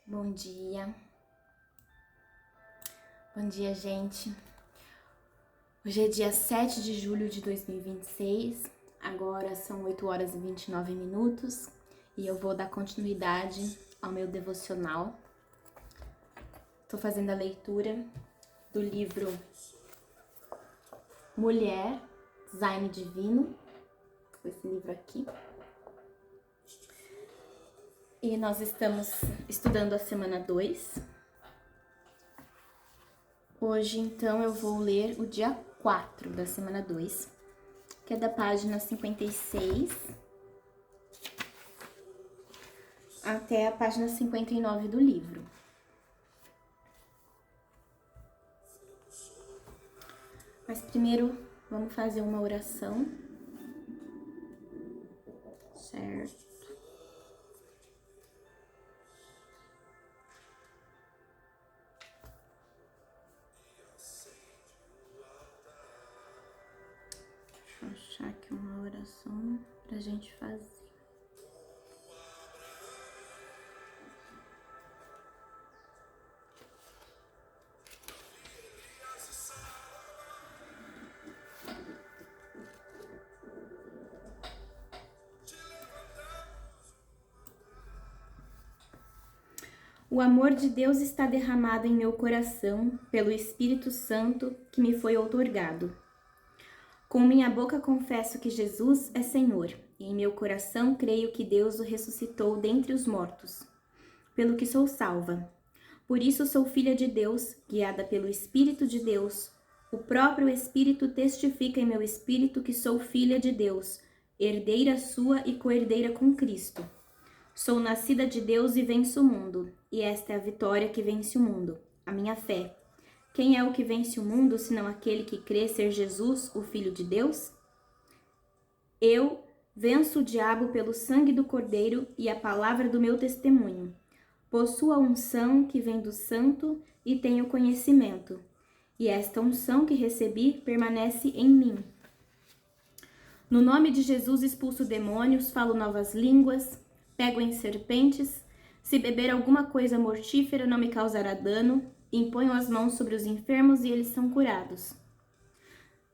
Bom dia. Bom dia, gente. Hoje é dia 7 de julho de 2026. Agora são 8 horas e 29 minutos e eu vou dar continuidade ao meu devocional. Estou fazendo a leitura do livro Mulher, Design Divino, esse livro aqui. E nós estamos estudando a semana 2. Hoje, então, eu vou ler o dia 4 da semana 2, que é da página 56 até a página 59 do livro. Mas primeiro, vamos fazer uma oração, certo? Deixa eu achar aqui uma oração pra gente fazer. O amor de Deus está derramado em meu coração pelo Espírito Santo que me foi outorgado. Com minha boca confesso que Jesus é Senhor, e em meu coração creio que Deus o ressuscitou dentre os mortos, pelo que sou salva. Por isso sou filha de Deus, guiada pelo Espírito de Deus. O próprio Espírito testifica em meu espírito que sou filha de Deus, herdeira sua e co-herdeira com Cristo. Sou nascida de Deus e venço o mundo, e esta é a vitória que vence o mundo, a minha fé. Quem é o que vence o mundo, senão aquele que crê ser Jesus, o Filho de Deus? Eu venço o diabo pelo sangue do Cordeiro e a palavra do meu testemunho. Possuo a unção que vem do Santo e tenho conhecimento, e esta unção que recebi permanece em mim. No nome de Jesus expulso demônios, falo novas línguas, pego em serpentes, se beber alguma coisa mortífera não me causará dano, imponho as mãos sobre os enfermos e eles são curados.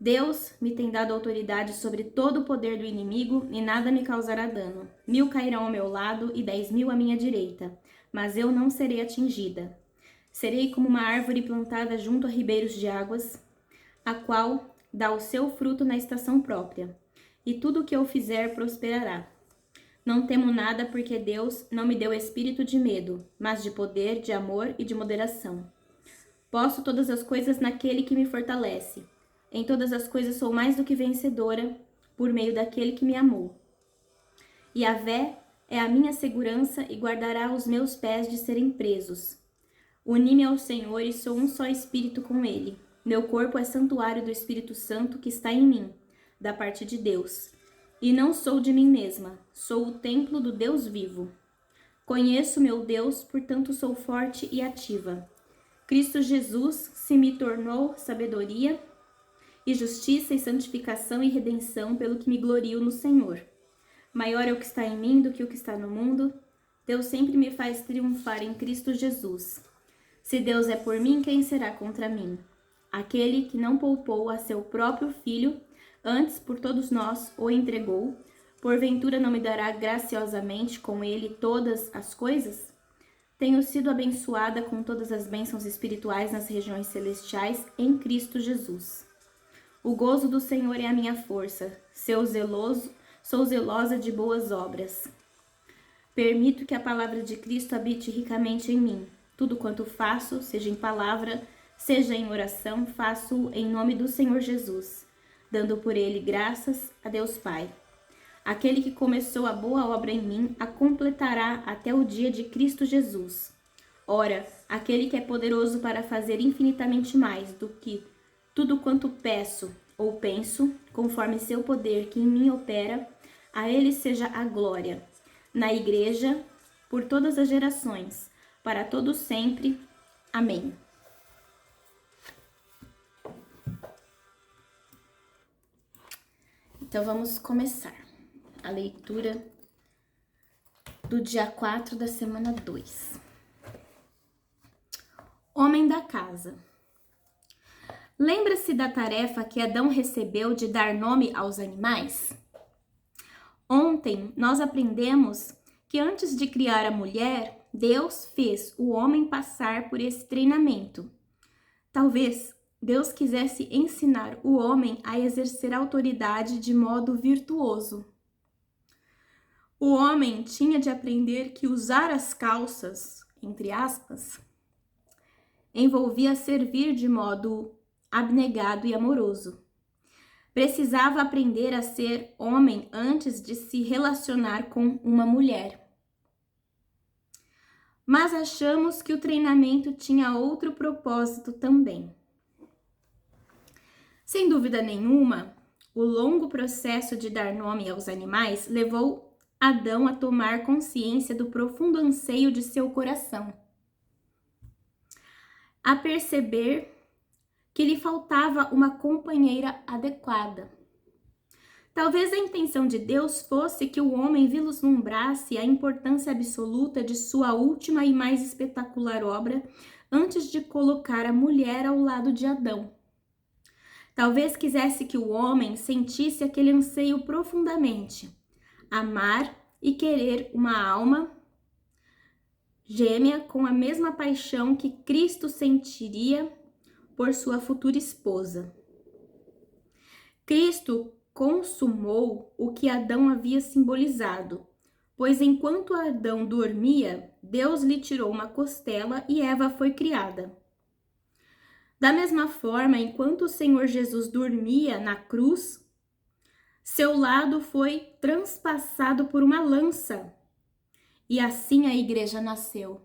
Deus me tem dado autoridade sobre todo o poder do inimigo e nada me causará dano. 1000 cairão ao meu lado e 10.000 à minha direita, mas eu não serei atingida. Serei como uma árvore plantada junto a ribeiros de águas, a qual dá o seu fruto na estação própria, e tudo o que eu fizer prosperará. Não temo nada porque Deus não me deu espírito de medo, mas de poder, de amor e de moderação. Posso todas as coisas naquele que me fortalece. Em todas as coisas sou mais do que vencedora, por meio daquele que me amou. Yahvé é a minha segurança e guardará os meus pés de serem presos. Uni-me ao Senhor e sou um só espírito com ele. Meu corpo é santuário do Espírito Santo que está em mim, da parte de Deus. E não sou de mim mesma, sou o templo do Deus vivo. Conheço meu Deus, portanto sou forte e ativa. Cristo Jesus se me tornou sabedoria e justiça e santificação e redenção, pelo que me glorio no Senhor. Maior é o que está em mim do que o que está no mundo. Deus sempre me faz triunfar em Cristo Jesus. Se Deus é por mim, quem será contra mim? Aquele que não poupou a seu próprio filho, antes por todos nós o entregou, porventura não me dará graciosamente com ele todas as coisas? Tenho sido abençoada com todas as bênçãos espirituais nas regiões celestiais em Cristo Jesus. O gozo do Senhor é a minha força, sou zelosa de boas obras. Permito que a palavra de Cristo habite ricamente em mim. Tudo quanto faço, seja em palavra, seja em oração, faço em nome do Senhor Jesus, dando por ele graças a Deus Pai. Aquele que começou a boa obra em mim, a completará até o dia de Cristo Jesus. Ora, aquele que é poderoso para fazer infinitamente mais do que tudo quanto peço ou penso, conforme seu poder que em mim opera, a ele seja a glória, na igreja, por todas as gerações, para todos sempre. Amém. Então vamos começar a leitura do dia 4 da semana 2. Homem da casa. Lembra-se da tarefa que Adão recebeu de dar nome aos animais? Ontem nós aprendemos que antes de criar a mulher, Deus fez o homem passar por esse treinamento. Talvez Deus quisesse ensinar o homem a exercer autoridade de modo virtuoso. O homem tinha de aprender que usar as calças, entre aspas, envolvia servir de modo abnegado e amoroso. Precisava aprender a ser homem antes de se relacionar com uma mulher. Mas achamos que o treinamento tinha outro propósito também. Sem dúvida nenhuma, o longo processo de dar nome aos animais levou Adão a tomar consciência do profundo anseio de seu coração, a perceber que lhe faltava uma companheira adequada. Talvez a intenção de Deus fosse que o homem vislumbrasse a importância absoluta de sua última e mais espetacular obra antes de colocar a mulher ao lado de Adão. Talvez quisesse que o homem sentisse aquele anseio profundamente, amar e querer uma alma gêmea com a mesma paixão que Cristo sentiria por sua futura esposa. Cristo consumou o que Adão havia simbolizado, pois enquanto Adão dormia, Deus lhe tirou uma costela e Eva foi criada. Da mesma forma, enquanto o Senhor Jesus dormia na cruz, seu lado foi transpassado por uma lança, e assim a igreja nasceu.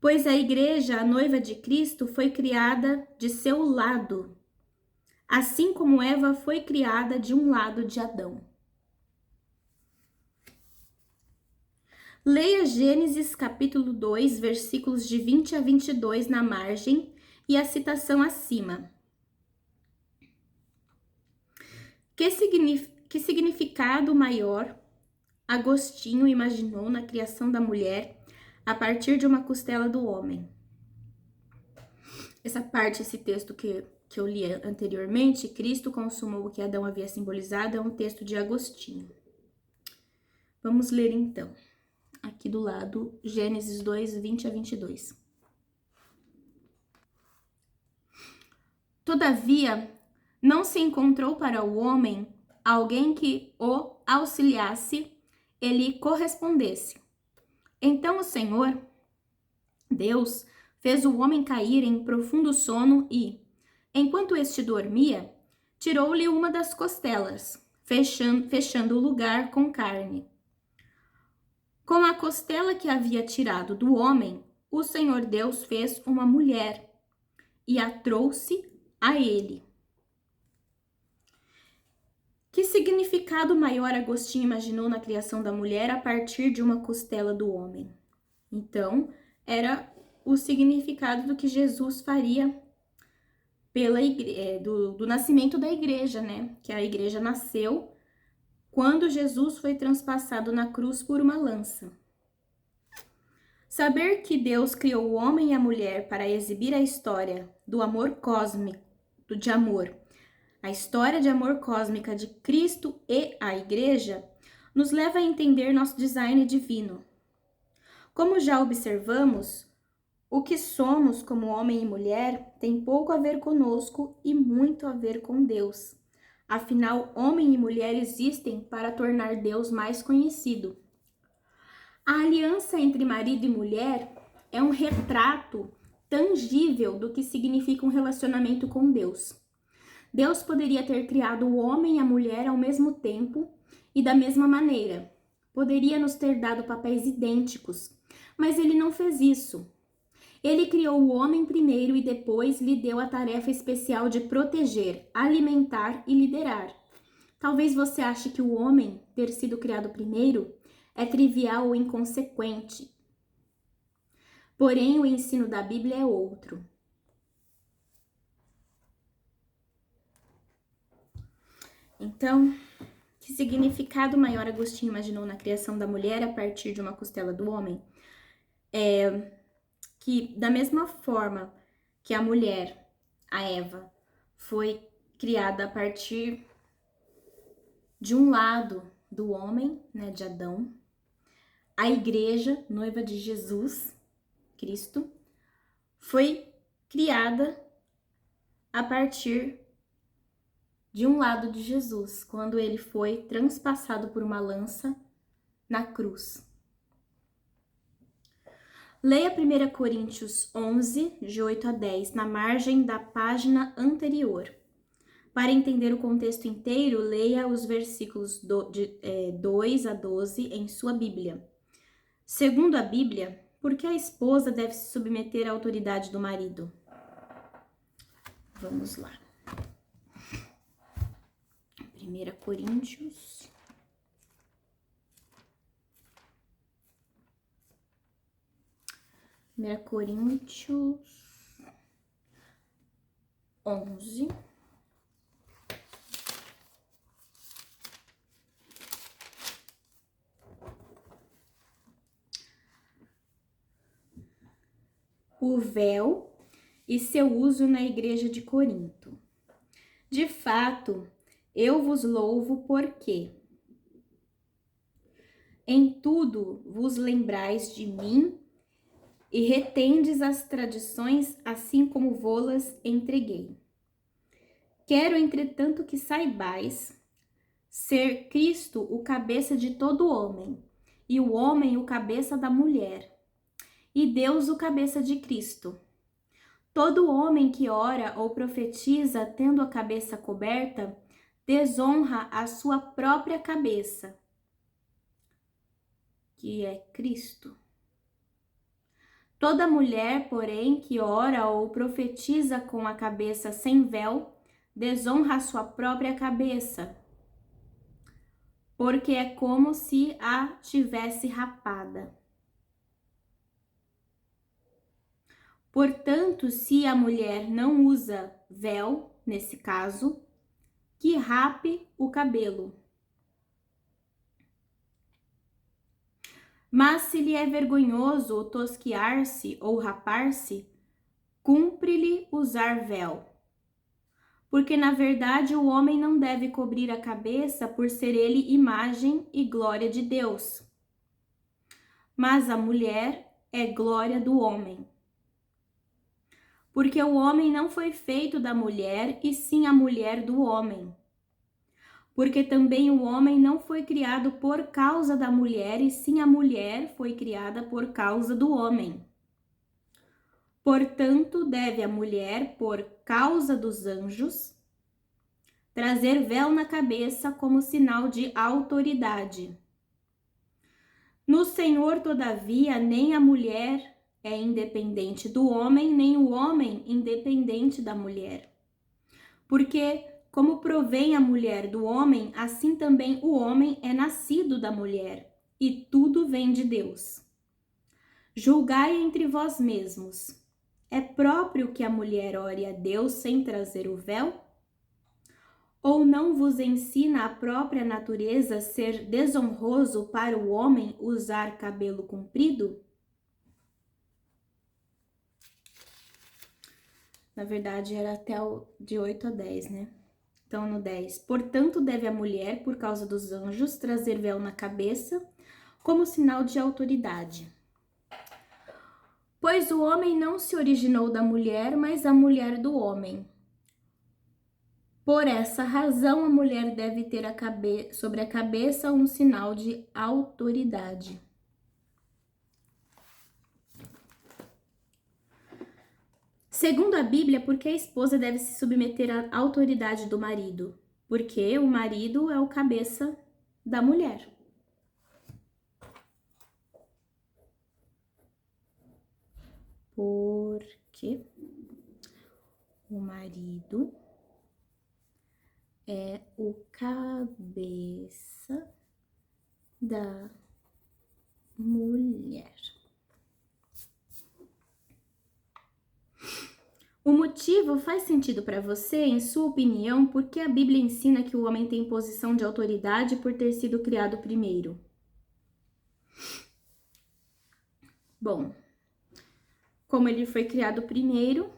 Pois a igreja, a noiva de Cristo, foi criada de seu lado, assim como Eva foi criada de um lado de Adão. Leia Gênesis capítulo 2, versículos de 20 a 22 na margem e a citação acima. Que significado maior Agostinho imaginou na criação da mulher a partir de uma costela do homem? Esse texto que eu li anteriormente, Cristo consumou o que Adão havia simbolizado, é um texto de Agostinho. Vamos ler então, aqui do lado, Gênesis 2, 20 a 22. Todavia, não se encontrou para o homem alguém que o auxiliasse e lhe correspondesse. Então o Senhor, Deus, fez o homem cair em profundo sono e, enquanto este dormia, tirou-lhe uma das costelas, fechando o lugar com carne. Com a costela que havia tirado do homem, o Senhor Deus fez uma mulher e a trouxe a ele. Que significado maior Agostinho imaginou na criação da mulher a partir de uma costela do homem? Então, era o significado do que Jesus faria do nascimento da igreja, né? Que a igreja nasceu quando Jesus foi transpassado na cruz por uma lança. Saber que Deus criou o homem e a mulher para exibir a história do amor cósmico, a história de amor cósmica de Cristo e a igreja, nos leva a entender nosso design divino. Como já observamos, o que somos como homem e mulher tem pouco a ver conosco e muito a ver com Deus. Afinal, homem e mulher existem para tornar Deus mais conhecido. A aliança entre marido e mulher é um retrato tangível do que significa um relacionamento com Deus. Deus poderia ter criado o homem e a mulher ao mesmo tempo e da mesma maneira. Poderia nos ter dado papéis idênticos, mas ele não fez isso. Ele criou o homem primeiro e depois lhe deu a tarefa especial de proteger, alimentar e liderar. Talvez você ache que o homem ter sido criado primeiro é trivial ou inconsequente. Porém, o ensino da Bíblia é outro. Então, que significado maior Agostinho imaginou na criação da mulher a partir de uma costela do homem? que, da mesma forma que a mulher, a Eva, foi criada a partir de um lado do homem, né, de Adão, a igreja, noiva de Jesus Cristo, foi criada a partir de um lado de Jesus, quando ele foi transpassado por uma lança na cruz. Leia 1 Coríntios 11, de 8 a 10, na margem da página anterior. Para entender o contexto inteiro, leia os versículos 2 a 12 em sua Bíblia. Segundo a Bíblia, por que a esposa deve se submeter à autoridade do marido? Vamos lá. 1 Coríntios. Primeira Coríntios 11. O véu e seu uso na igreja de Corinto. De fato, eu vos louvo porque em tudo vos lembrais de mim e retendes as tradições assim como vô-las entreguei. Quero, entretanto, que saibais ser Cristo o cabeça de todo homem, e o homem o cabeça da mulher, e Deus o cabeça de Cristo. Todo homem que ora ou profetiza tendo a cabeça coberta, desonra a sua própria cabeça, que é Cristo. Toda mulher, porém, que ora ou profetiza com a cabeça sem véu, desonra a sua própria cabeça, porque é como se a tivesse rapada. Portanto, se a mulher não usa véu, nesse caso, que rape o cabelo. Mas se lhe é vergonhoso tosquiar-se ou rapar-se, cumpre-lhe usar véu. Porque, na verdade, o homem não deve cobrir a cabeça por ser ele imagem e glória de Deus. Mas a mulher é glória do homem. Porque o homem não foi feito da mulher, e sim a mulher do homem. Porque também o homem não foi criado por causa da mulher, e sim a mulher foi criada por causa do homem. Portanto, deve a mulher, por causa dos anjos, trazer véu na cabeça como sinal de autoridade. No Senhor, todavia, nem a mulher é independente do homem, nem o homem independente da mulher. Porque, como provém a mulher do homem, assim também o homem é nascido da mulher, e tudo vem de Deus. Julgai entre vós mesmos. É próprio que a mulher ore a Deus sem trazer o véu? Ou não vos ensina a própria natureza ser desonroso para o homem usar cabelo comprido? Na verdade, era até de 8 a 10, né? Então, no 10. Portanto, deve a mulher, por causa dos anjos, trazer véu na cabeça, como sinal de autoridade. Pois o homem não se originou da mulher, mas a mulher do homem. Por essa razão, a mulher deve ter sobre a cabeça um sinal de autoridade. Segundo a Bíblia, por que a esposa deve se submeter à autoridade do marido? Porque o marido é o cabeça da mulher. Porque o marido é o cabeça da mulher. O motivo faz sentido para você, em sua opinião, porque a Bíblia ensina que o homem tem posição de autoridade por ter sido criado primeiro? Bom, como ele foi criado primeiro,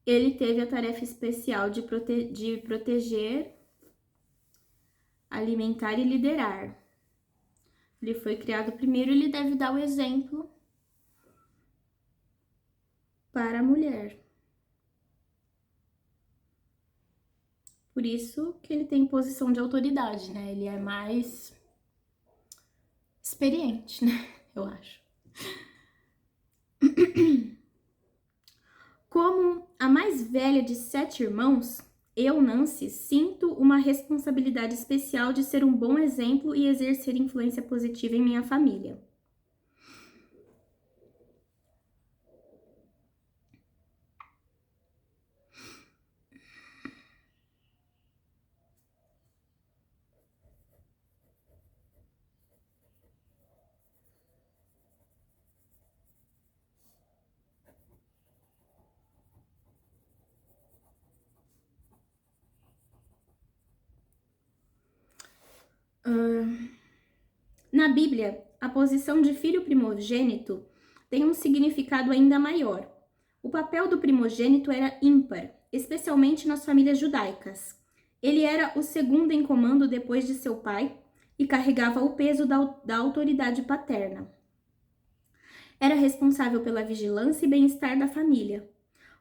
ele teve a tarefa especial de proteger, alimentar e liderar. Ele foi criado primeiro, ele deve dar o exemplo para a mulher. Por isso que ele tem posição de autoridade, né? Ele é mais experiente, né? Eu acho. Como a mais velha de 7 irmãos, eu, Nancy, sinto uma responsabilidade especial de ser um bom exemplo e exercer influência positiva em minha família. Na Bíblia, a posição de filho primogênito tem um significado ainda maior. O papel do primogênito era ímpar, especialmente nas famílias judaicas. Ele era o segundo em comando depois de seu pai e carregava o peso da autoridade paterna. Era responsável pela vigilância e bem-estar da família.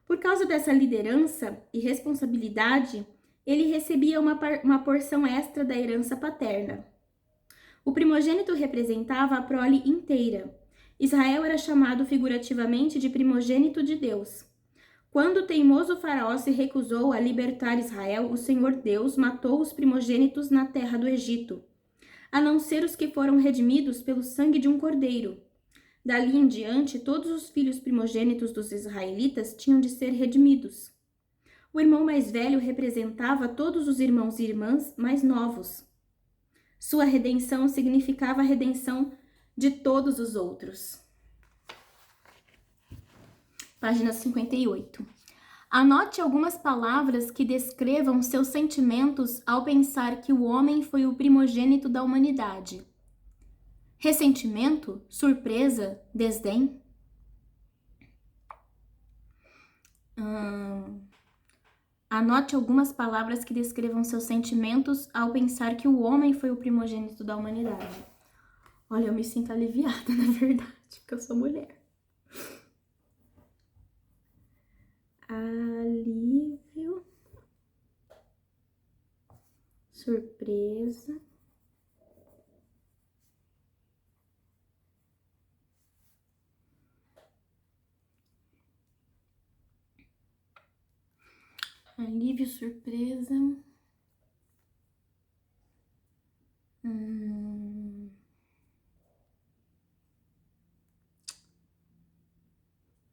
Por causa dessa liderança e responsabilidade, ele recebia uma porção extra da herança paterna. O primogênito representava a prole inteira. Israel era chamado figurativamente de primogênito de Deus. Quando o teimoso faraó se recusou a libertar Israel, o Senhor Deus matou os primogênitos na terra do Egito, a não ser os que foram redimidos pelo sangue de um cordeiro. Dali em diante, todos os filhos primogênitos dos israelitas tinham de ser redimidos. O irmão mais velho representava todos os irmãos e irmãs mais novos. Sua redenção significava a redenção de todos os outros. Página 58. Anote algumas palavras que descrevam seus sentimentos ao pensar que o homem foi o primogênito da humanidade. Ressentimento, surpresa, desdém. Anote algumas palavras que descrevam seus sentimentos ao pensar que o homem foi o primogênito da humanidade. Olha, eu me sinto aliviada, na verdade, porque eu sou mulher. Alívio, surpresa, alívio, surpresa,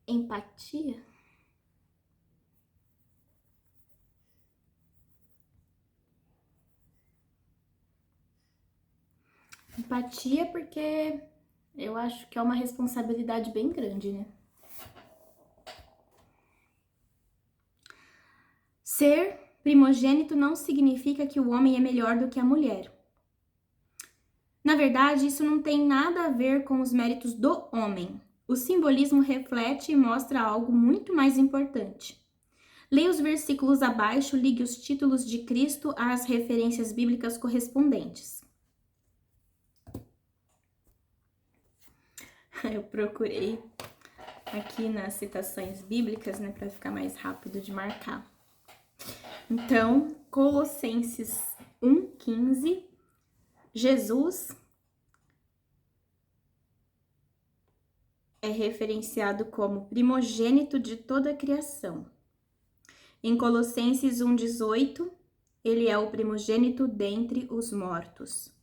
empatia. Empatia porque eu acho que é uma responsabilidade bem grande, né? Ser primogênito não significa que o homem é melhor do que a mulher. Na verdade, isso não tem nada a ver com os méritos do homem. O simbolismo reflete e mostra algo muito mais importante. Leia os versículos abaixo, ligue os títulos de Cristo às referências bíblicas correspondentes. Eu procurei aqui nas citações bíblicas, né, para ficar mais rápido de marcar. Então, Colossenses 1:15, Jesus é referenciado como primogênito de toda a criação. Em Colossenses 1:18, ele é o primogênito dentre os mortos.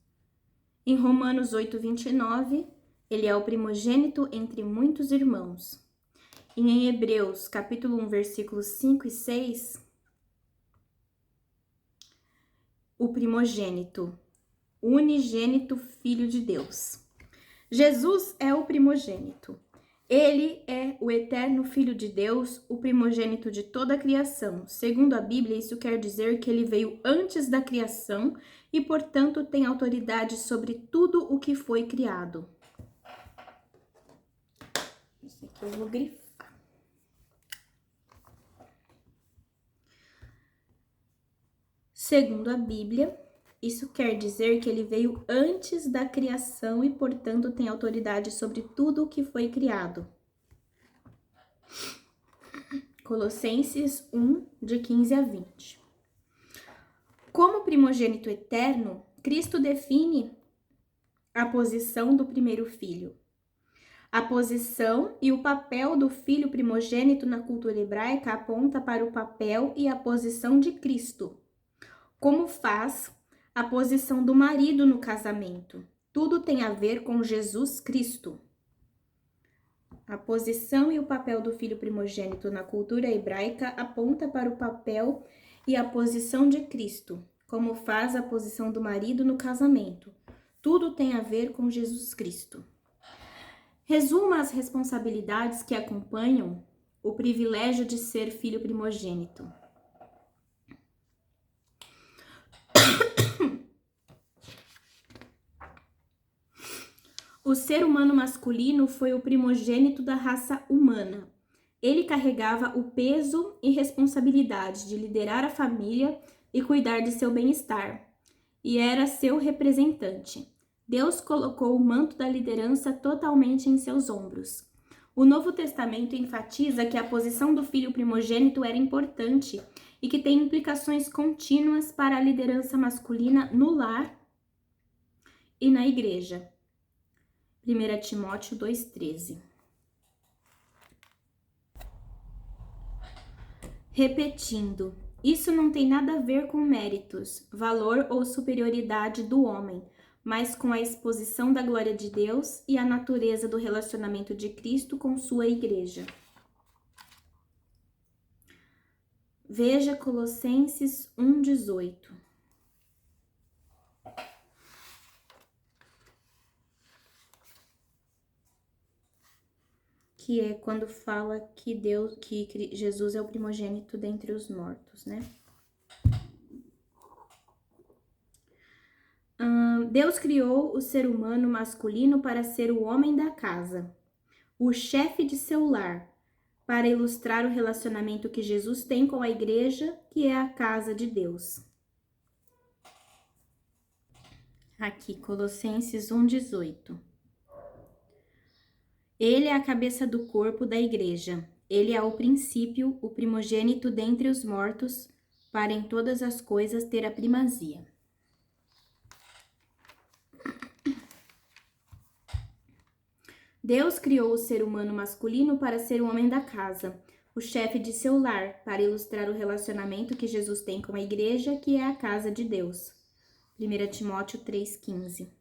Em Romanos 8:29, ele é o primogênito entre muitos irmãos. E em Hebreus, capítulo 1, versículos 5 e 6, o primogênito, unigênito Filho de Deus. Jesus é o primogênito. Ele é o eterno Filho de Deus, o primogênito de toda a criação. Segundo a Bíblia, isso quer dizer que ele veio antes da criação e, portanto, tem autoridade sobre tudo o que foi criado. que eu vou grifar. Segundo a Bíblia, isso quer dizer que ele veio antes da criação e, portanto, tem autoridade sobre tudo o que foi criado. Colossenses 1, de 15 a 20. Como primogênito eterno, Cristo define a posição do primeiro filho. A posição e o papel do filho primogênito na cultura hebraica aponta para o papel e a posição de Cristo, como faz a posição do marido no casamento. Tudo tem a ver com Jesus Cristo. A posição e o papel do filho primogênito na cultura hebraica aponta para o papel e a posição de Cristo, como faz a posição do marido no casamento. Tudo tem a ver com Jesus Cristo. Resuma as responsabilidades que acompanham o privilégio de ser filho primogênito. O ser humano masculino foi o primogênito da raça humana. Ele carregava o peso e responsabilidade de liderar a família e cuidar de seu bem-estar, e era seu representante. Deus colocou o manto da liderança totalmente em seus ombros. O Novo Testamento enfatiza que a posição do filho primogênito era importante e que tem implicações contínuas para a liderança masculina no lar e na igreja. 1 Timóteo 2,13. Repetindo, isso não tem nada a ver com méritos, valor ou superioridade do homem, mas com a exposição da glória de Deus e a natureza do relacionamento de Cristo com sua igreja. Veja Colossenses 1,18. Que é quando fala que Jesus é o primogênito dentre os mortos, né? Deus criou o ser humano masculino para ser o homem da casa, o chefe de seu lar, para ilustrar o relacionamento que Jesus tem com a igreja, que é a casa de Deus. Aqui, Colossenses 1,18. Ele é a cabeça do corpo da igreja. Ele é o princípio, o primogênito dentre os mortos, para em todas as coisas ter a primazia. Deus criou o ser humano masculino para ser o homem da casa, o chefe de seu lar, para ilustrar o relacionamento que Jesus tem com a igreja, que é a casa de Deus. 1 Timóteo 3,15.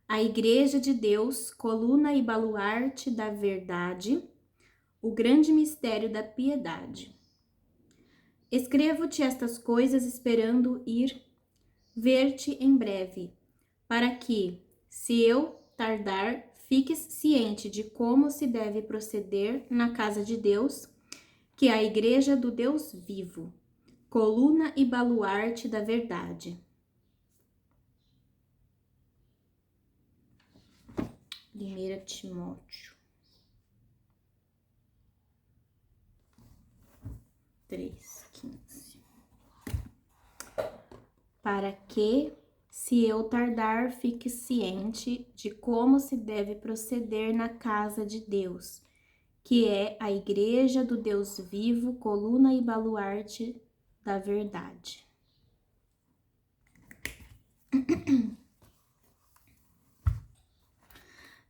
A igreja de Deus, coluna e baluarte da verdade, o grande mistério da piedade. Escrevo-te estas coisas esperando ir ver-te em breve, para que, se eu tardar, fiques ciente de como se deve proceder na casa de Deus, que é a igreja do Deus vivo, coluna e baluarte da verdade. 1 Timóteo 3,15. Para que, se eu tardar, fique ciente de como se deve proceder na casa de Deus, que é a igreja do Deus vivo, coluna e baluarte da verdade.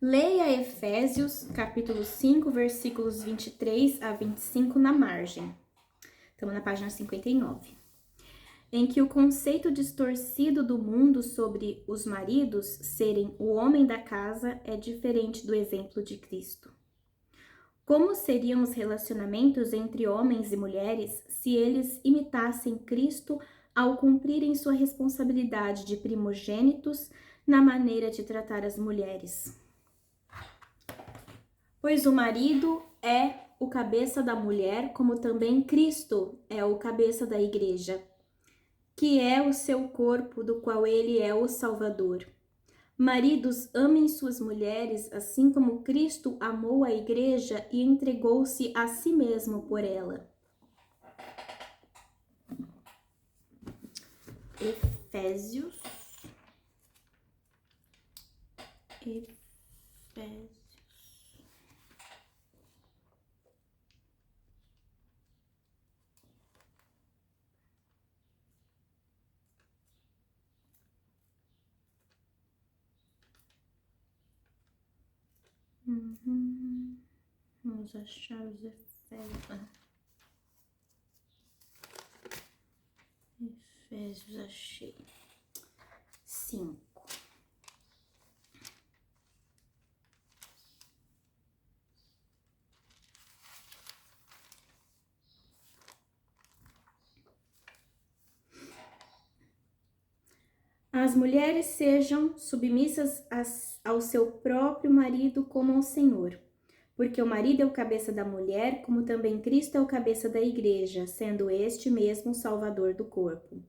Leia Efésios, capítulo 5, versículos 23 a 25 na margem. Estamos na página 59. Em que o conceito distorcido do mundo sobre os maridos serem o homem da casa é diferente do exemplo de Cristo. Como seriam os relacionamentos entre homens e mulheres se eles imitassem Cristo ao cumprirem sua responsabilidade de primogênitos na maneira de tratar as mulheres? Pois o marido é o cabeça da mulher, como também Cristo é o cabeça da igreja, que é o seu corpo, do qual ele é o Salvador. Maridos, amem suas mulheres, assim como Cristo amou a igreja e entregou-se a si mesmo por ela. Efésios. Vamos achar os Efésios. Efésios, achei. 5. As mulheres sejam submissas ao seu próprio marido como ao Senhor, porque o marido é o cabeça da mulher, como também Cristo é o cabeça da igreja, sendo este mesmo o Salvador do corpo.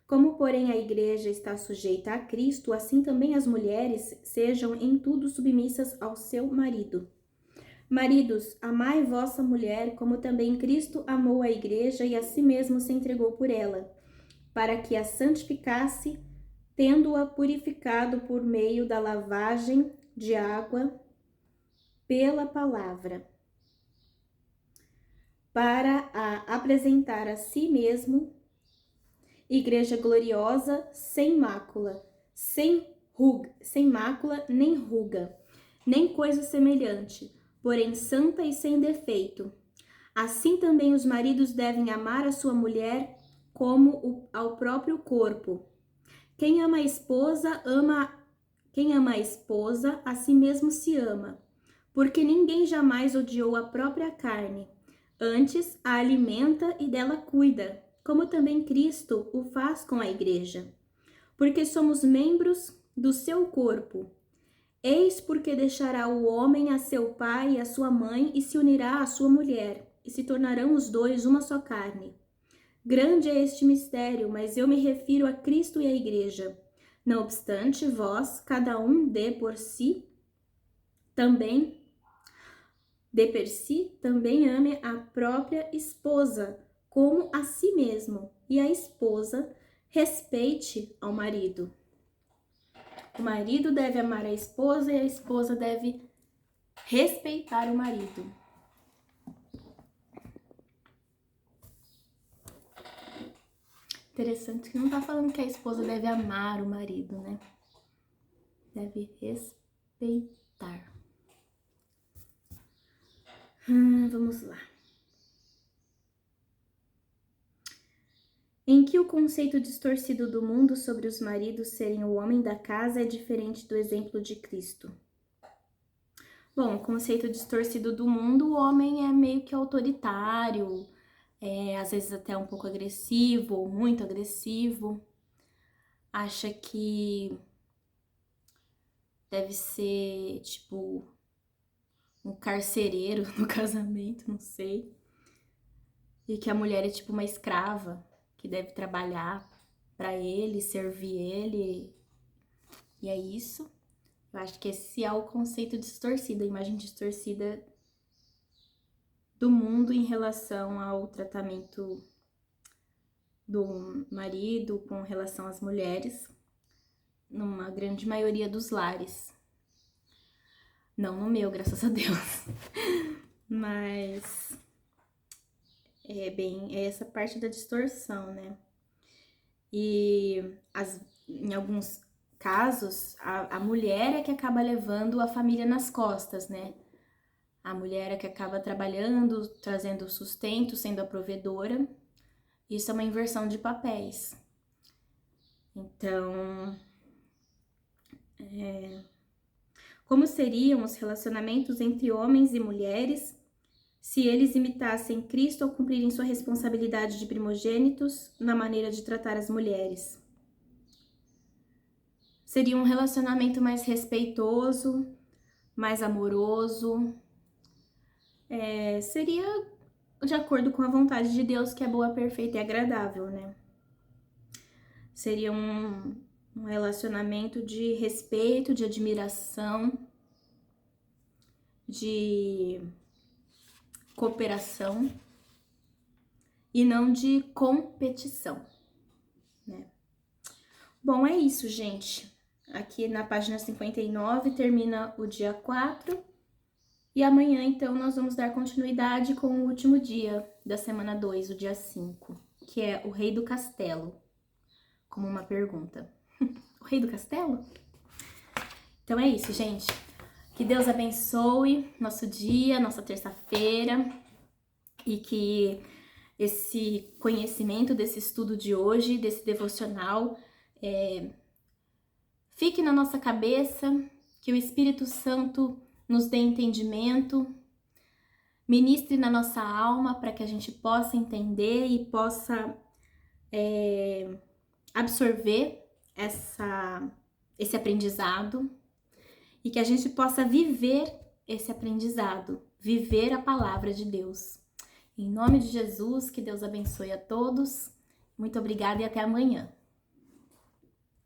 Como, porém, a igreja está sujeita a Cristo, assim também as mulheres sejam em tudo submissas ao seu marido. Maridos, amai vossa mulher, como também Cristo amou a igreja e a si mesmo se entregou por ela, para que a santificasse, tendo-a purificado por meio da lavagem de água pela palavra, para a apresentar a si mesmo igreja gloriosa, sem mácula, sem mácula nem ruga, nem coisa semelhante, porém santa e sem defeito. Assim também os maridos devem amar a sua mulher como ao próprio corpo. Quem ama a esposa, a si mesmo se ama, porque ninguém jamais odiou a própria carne, antes a alimenta e dela cuida, como também Cristo o faz com a igreja, porque somos membros do seu corpo. Eis porque deixará o homem a seu pai e a sua mãe e se unirá à sua mulher, e se tornarão os dois uma só carne. Grande é este mistério, mas eu me refiro a Cristo e à igreja. Não obstante, vós, cada um dê por si também ame a própria esposa, como a si mesmo, e a esposa respeite ao marido. O marido deve amar a esposa e a esposa deve respeitar o marido. Interessante que não tá falando que a esposa deve amar o marido, né? Deve respeitar. Vamos lá. Em que o conceito distorcido do mundo sobre os maridos serem o homem da casa é diferente do exemplo de Cristo? Bom, o conceito distorcido do mundo, o homem é meio que autoritário, às vezes até um pouco agressivo ou muito agressivo. Acha que deve ser, tipo, um carcereiro no casamento, não sei. E que a mulher é tipo uma escrava, que deve trabalhar para ele, servir ele. E é isso. Eu acho que esse é o conceito distorcido, a imagem distorcida do mundo em relação ao tratamento do marido com relação às mulheres, numa grande maioria dos lares. Não no meu, graças a Deus. Mas é essa parte da distorção, né? E em alguns casos, a mulher é que acaba levando a família nas costas, né? A mulher é que acaba trabalhando, trazendo sustento, sendo a provedora. Isso é uma inversão de papéis. Então, como seriam os relacionamentos entre homens e mulheres se eles imitassem Cristo ao cumprirem sua responsabilidade de primogênitos na maneira de tratar as mulheres? Seria um relacionamento mais respeitoso, mais amoroso. Seria de acordo com a vontade de Deus, que é boa, perfeita e agradável, né? Seria um relacionamento de respeito, de admiração, de cooperação e não de competição, né? Bom, é isso, gente. Aqui na página 59 termina o dia 4 e amanhã, então, nós vamos dar continuidade com o último dia da semana 2, o dia 5, que é o Rei do Castelo, como uma pergunta. O Rei do Castelo? Então é isso, gente. Que Deus abençoe nosso dia, nossa terça-feira, e que esse conhecimento desse estudo de hoje, desse devocional, fique na nossa cabeça, que o Espírito Santo nos dê entendimento, ministre na nossa alma para que a gente possa entender e possa absorver esse aprendizado e que a gente possa viver esse aprendizado, viver a palavra de Deus. Em nome de Jesus, que Deus abençoe a todos. Muito obrigada e até amanhã.